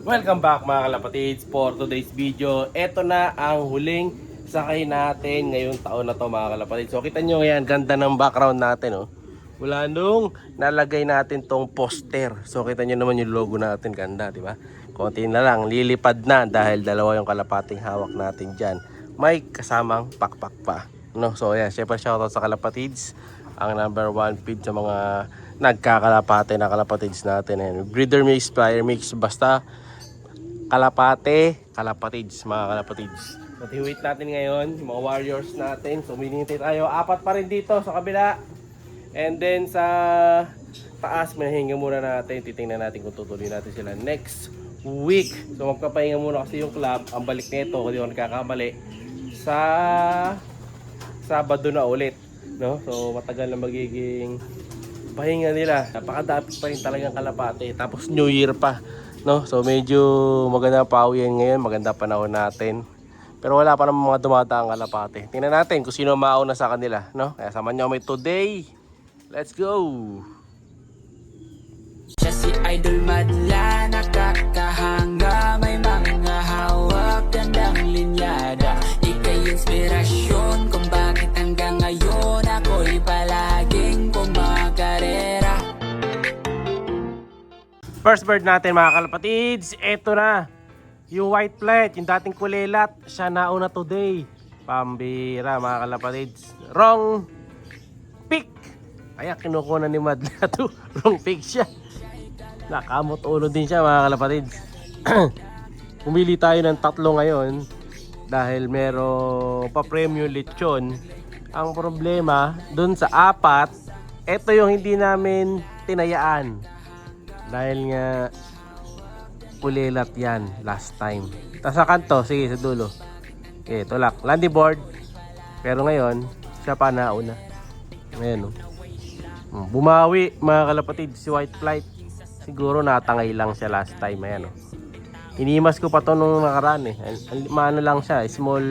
Welcome back mga kalapatids for today's video. Ito na ang huling sakay natin ngayong taon na to mga kalapatids. So kita nyo yan, ganda ng background natin oh. Mula nung nalagay natin tong poster. So kita nyo naman yung logo natin, ganda di ba? Konti na lang, lilipad na dahil dalawa yung kalapating hawak natin dyan. May kasamang pakpak pa no? So yan, syempre shoutout sa kalapatids. Ang number 1 feed sa mga nagkakalapate na kalapatids natin. And breeder mix, flyer mix, basta kalapate, kalapatids, mga kalapatids. So tiwait natin ngayon, yung mga warriors natin. So minintay tayo, 4 pa rin dito sa kabila. And then sa taas, manahinga muna natin. Titingnan natin kung tutuloy natin sila next week. So magpapahinga muna kasi yung club. Ang balik nito, kung di ako nagkakamali, sa Sabado na ulit. No? So matagal na magiging pahinga nila. Napakadapit pa rin talagang kalapate. Tapos New Year pa. No? So medyo maganda pawian ngayon, maganda panahon natin. Pero wala pa namang mga dumadaang kalapate. Tingnan natin kung sino mauna sa kanila, no? Kaya samahan niyo kami today. Let's go. Siya si Idol Madla, nakakahanga, may mga hawak, gandang linyada. Ika'y inspirasyon kung bakit hanggang ngayon ako'y palaging kumakarera. First bird natin mga kalapatids, eto na. Yung white plate, yung dating kulilat, siya nauna today. Pambira mga kalapatids. Wrong pick. Kaya kinukuha ni Madla to. Wrong pick siya. Nakamot ulo din siya mga kalapatids. Pumili tayo ng 3 ngayon dahil meron pa premium lechon. Ang problema dun sa 4, eto yung hindi namin tinayaan. Dahil nga kulilat yan last time. Tapos sa kanto, sige sa dulo. Okay, tulak. Landing board. Pero ngayon, siya pa nauna. Ngayon bumawi mga kalapatid si white flight. Siguro natangay lang siya last time. Ayan Inimas ko pa to nung nakaraan Maano lang siya, small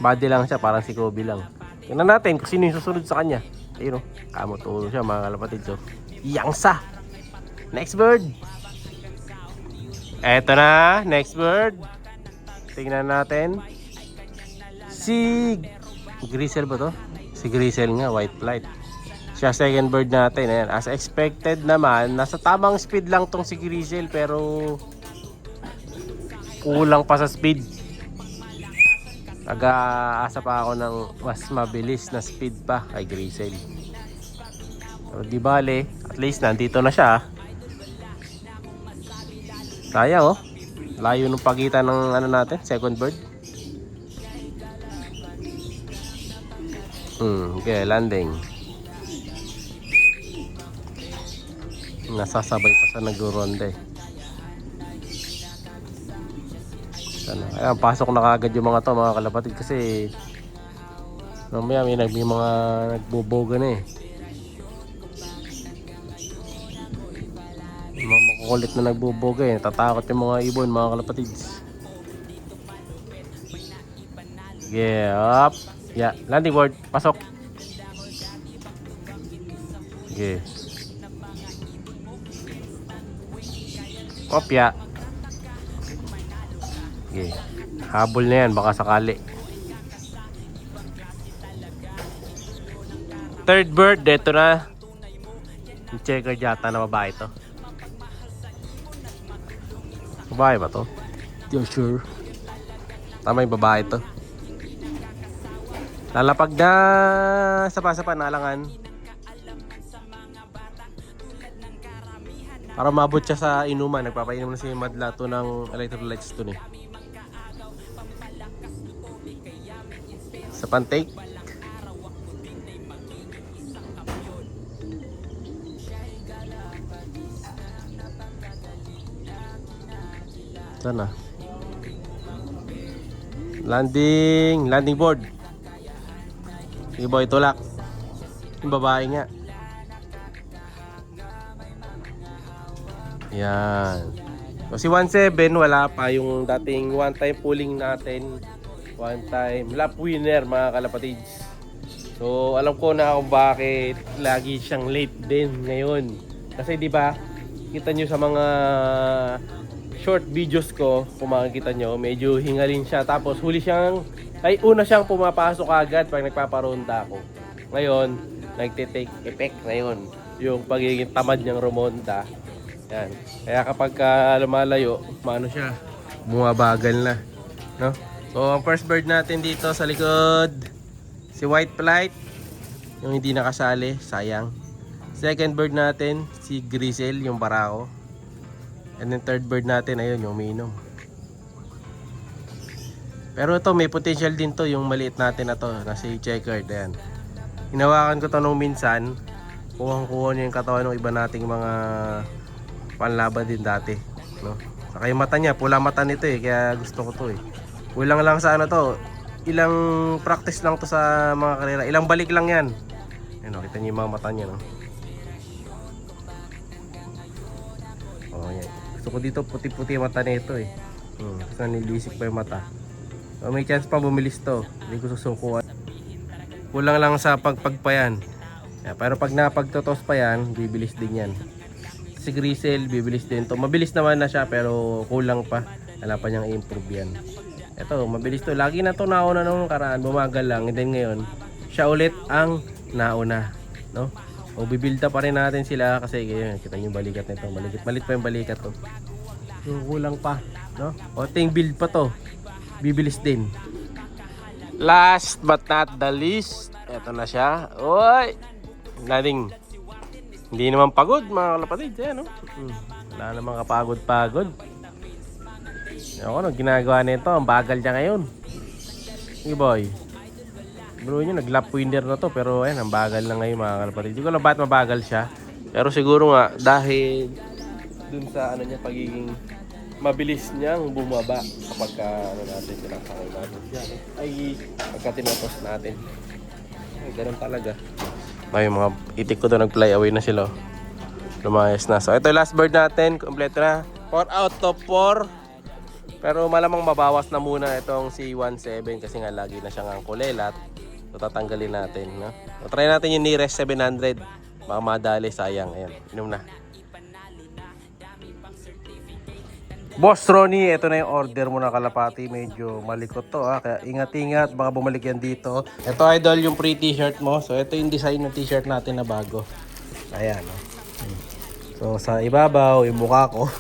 body lang siya, parang si Kobe lang. Tingnan natin kung sino yung susunod sa kanya. Ayun kamutulo siya mga kalapatid. So, yangsa. Next bird. Eto na, next bird. Tingnan natin. Si Grisel ba to? Si Grisel nga, white flight. Siya second bird natin. Ayan. As expected naman, nasa tamang speed lang tong si Grisel pero kulang pa sa speed. Nag-aasa pa ako ng mas mabilis na speed pa kay Grisel. So di bale, at least nandito na siya. Sayang layo ng pagitan ng natin, second bird. Okay, landing. Nasasabay pa sa nagro-ronde. Ayan, pasok na kagad yung mga to mga kalapatid kasi mamaya may mga nagboboga na mga makukulit na nagboboga tatakot yung mga ibon mga kalapatids. Yeah, up. Yeah, landing board, pasok. Okay. Kopya. Okay. Habol na yan, baka sakali. Third bird, deto na. Yung checker yata na babae to. Babae ba to? Hindi sure. Tama yung babae to. Lalapag na sa panalangan. Para mabot siya sa inuman. Nagpapainom na si Madla to ng electrolytes to sa pantake. Sana. Landing board. Sige boy, tulak. Yung babae nga. Yan. So si 1.7 wala pa yung dating one time pulling natin. One time lap winner mga kalapatids. So alam ko na kung bakit lagi siyang late din ngayon. Kasi di ba kita nyo sa mga short videos ko, kung makikita nyo, medyo hingalin siya. Tapos una siyang pumapasok agad pag nagpaparonda ako. Ngayon, nagte-take effect na yun. Yung pagiging tamad niyang rumonda. Yan. Kaya kapag lumalayo, siya, bumabagal na. No? So, ang first bird natin dito sa likod, si white flight. Yung hindi nakasali, sayang. Second bird natin, si grizzle, yung barako. And then third bird natin, ayun, yung minong. Pero ito, may potential din to, yung maliit natin na to, na si checkered. Ayan. Hinawakan ko to nung minsan. Kuhang-kuha niya yung katawan ng iba nating mga panlaban din dati. No? Saka yung mata niya, pula mata nito kaya gusto ko to Kulang lang sa to, ilang practice lang to sa mga karera. Ilang balik lang yan. Ayan, kita niyo yung mga mata niya. No? Oh, yan. Gusto ko dito puti-puti yung mata nito Kasi nilisik pa yung mata. So, may chance pa bumilis to. Hindi ko susukuan. Kulang lang sa pagpagpayan. Pero pag napagtotos pa yan, bibilis din yan. Si grizzle, bibilis din to. Mabilis naman na siya pero kulang pa. Wala pa niyang i-improve yan. Ito, mabilis to. Lagi na to nauna nung karaan. Bumagal lang. And then ngayon, siya ulit ang nauna. No? O bibilda pa rin natin sila kasi kita niyo yung balikat nito. Malit pa yung balikat to. Kulang pa. No? O ting build pa to. Bibilis din. Last but not the least, eto na siya. Oy! Nating hindi naman pagod mga kalapatid. Ayan, no? Wala namang kapagod-pagod. Ako, ginagawa nito. Ang bagal niya ngayon. Hey boy. Bro nyo, nag-lap winner na to. Pero ayan, ang bagal na ngayon mga kalapatid. Hindi ko alam bakit mabagal siya. Pero siguro nga, dahil dun sa niya, pagiging mabilis niyang bumaba kapag natin pinapakay natin siya. Ay, pagka tinatos natin. Ay, ganun talaga. Ay, mga itik ko to nag-fly away na sila. Lumayas na. So, ito yung last bird natin. Kompleto na. 4 out of 4. Pero malamang mabawas na muna itong si 17 kasi nga lagi na siyang ang kulelat. So, tatanggalin natin. No? So, try natin yung nearest 700. Baka madali, sayang. Ayan, inom na. Boss Ronnie, ito na yung order mo na kalapati. Medyo malikot to kaya ingat-ingat, baka bumalik yan dito. Ito idol yung free t-shirt mo. So ito yung design ng t-shirt natin na bago. Ayan So sa ibabaw, yung mukha ko.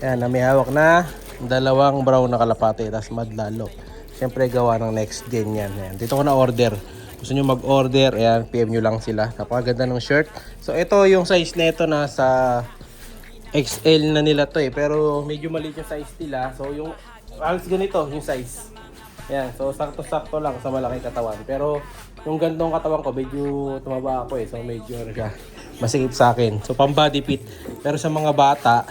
Ayan, na may hawak na dalawang brown na kalapati. Tapos madlalo. Siyempre gawa ng next gen yan. Ayan, dito ko na order. Gusto nyo mag-order, ayan, PM nyo lang sila. Napakaganda ng shirt. So ito yung size nito na sa XL na nila to pero medyo maliit yung size nila. So yung halos ganito yung size. Ayan, so sakto-sakto lang sa malaki katawan. Pero yung gandong katawan ko medyo tumaba ako so medyo siya masikip sa akin. So pang body fit. Pero sa mga bata,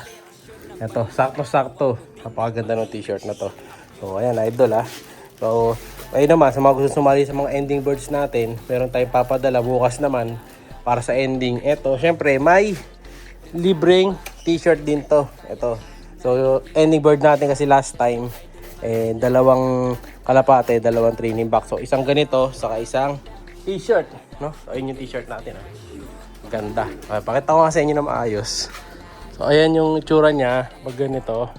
ito, sakto-sakto. Napakaganda ng t-shirt na to. So ayan, idol So ayun naman, sa mga gusto sumali sa mga ending birds natin, meron tayong papadala bukas naman para sa ending. Ito, syempre may libreng t-shirt din to. Ito. So, ending bird natin kasi last time, dalawang kalapate, dalawang training box. So, isang ganito, saka isang t-shirt. No? So, ayun yung t-shirt natin. Ganda. Okay, pakita ko nga sa inyo na maayos. So, ayan yung itsura niya. Pag ganito.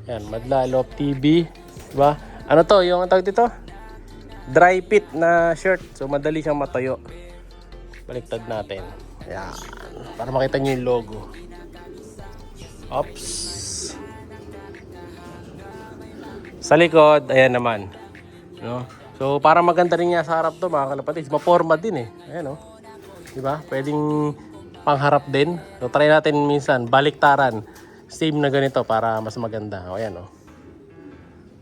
Ayan, Madlalop TV. Diba? Ano to? Yung tawag dito? Dry fit na shirt. So, madali siyang matayo. Baliktad natin. Ayan. Para makita nyo yung logo. Oops. Sa likod, ayan naman. No? So, para maganda rin niya sa harap to mga kalapatids. Maporma din Ayan Diba? Pwedeng pangharap din. So, try natin minsan. Baliktaran. Same na ganito para mas maganda. Ayan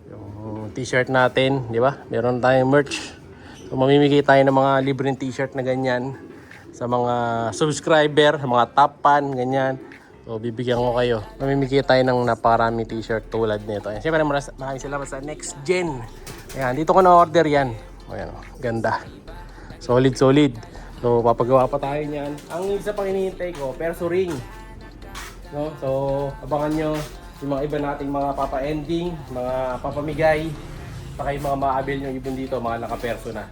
Yung t-shirt natin. Diba? Meron tayong merch. So, mamimigay tayo ng mga libreng t-shirt na ganyan. Sa mga subscriber, sa mga top fan, ganyan. So, bibigyan ko kayo. Mamimigay tayo ng napakarami t-shirt tulad nito. Ayan. Siyempre, maraming salamat sa Next Gen. Ayan, dito ko na-order yan. Ayan, ganda. Solid. So, papagawa pa tayo niyan. Ang isa pang hinihintay ko, perso ring. No? So, abangan nyo yung mga iba nating mga papa-ending, mga papamigay, saka yung mga maabil nyo ibon dito, mga nakaperso na.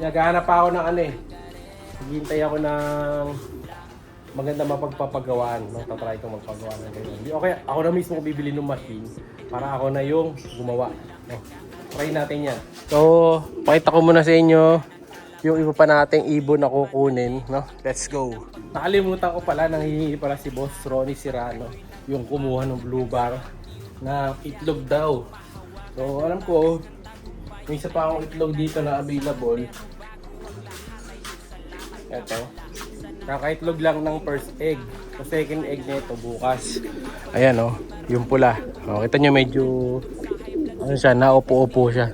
Naghahanap pa ako ng naghihintay ako ng maganda mapagpapagawaan, no? Tatry ko magpagawa ng ganyan. Okay, ako na mismo bibili ng machine para ako na yung gumawa. No? Try natin yan. So, pakita ko muna sa inyo yung iba pa nating ibon na kukunin, no? Let's go. Nakalimutan ko pala, nanghihingi pala si Boss Ronnie Serrano yung kumuha ng blue bar na itlog daw. So, alam ko, may isa pa akong itlog dito na available. Ito. Kakaitlog lang ng first egg. So second egg nito bukas. Ayan oh, yung pula. Oh, kita nyo medyo ano siya, naupo-upo siya.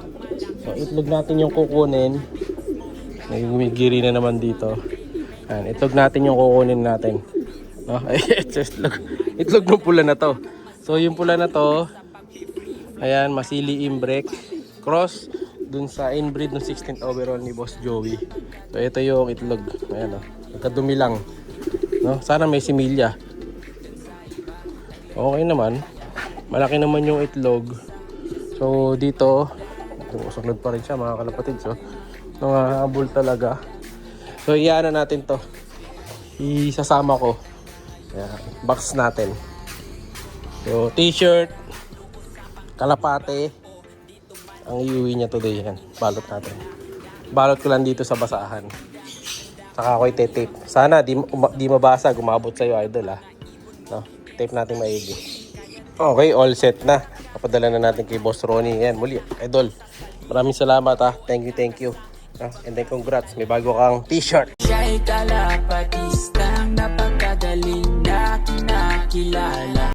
So itlog natin yung kukunin. May gumigiri na naman dito. Ayan, itlog natin yung kukunin natin. No? Itlog ng pula na to. So yung pula na to, ayan, masili imbrek. Cross dun sa inbreed ng 16th overall ni Boss Joey. So ito yung itlog. Ayan oh. Nagkadumi lang. No? Sana may similya. Okay naman. Malaki naman yung itlog. So dito, susunod pa rin siya mga kalapatid. So, nangahabol talaga. So iyaano natin to. Isasama ko. Ayan, box natin. So t-shirt, kalapate. Ang iuwi niya today yan. Balot natin. Balot ko lang dito sa basahan. Saka ako i-tape. Sana di mabasa, gumabot sa'yo idol ha. No? Tape natin maigi. Okay, all set na. Kapadala na natin kay Boss Ronnie. Yan, muli idol. Maraming salamat ha. Thank you. And then congrats, may bago kang t-shirt. Siya'y kalapatistang napakagaling na kinakilala.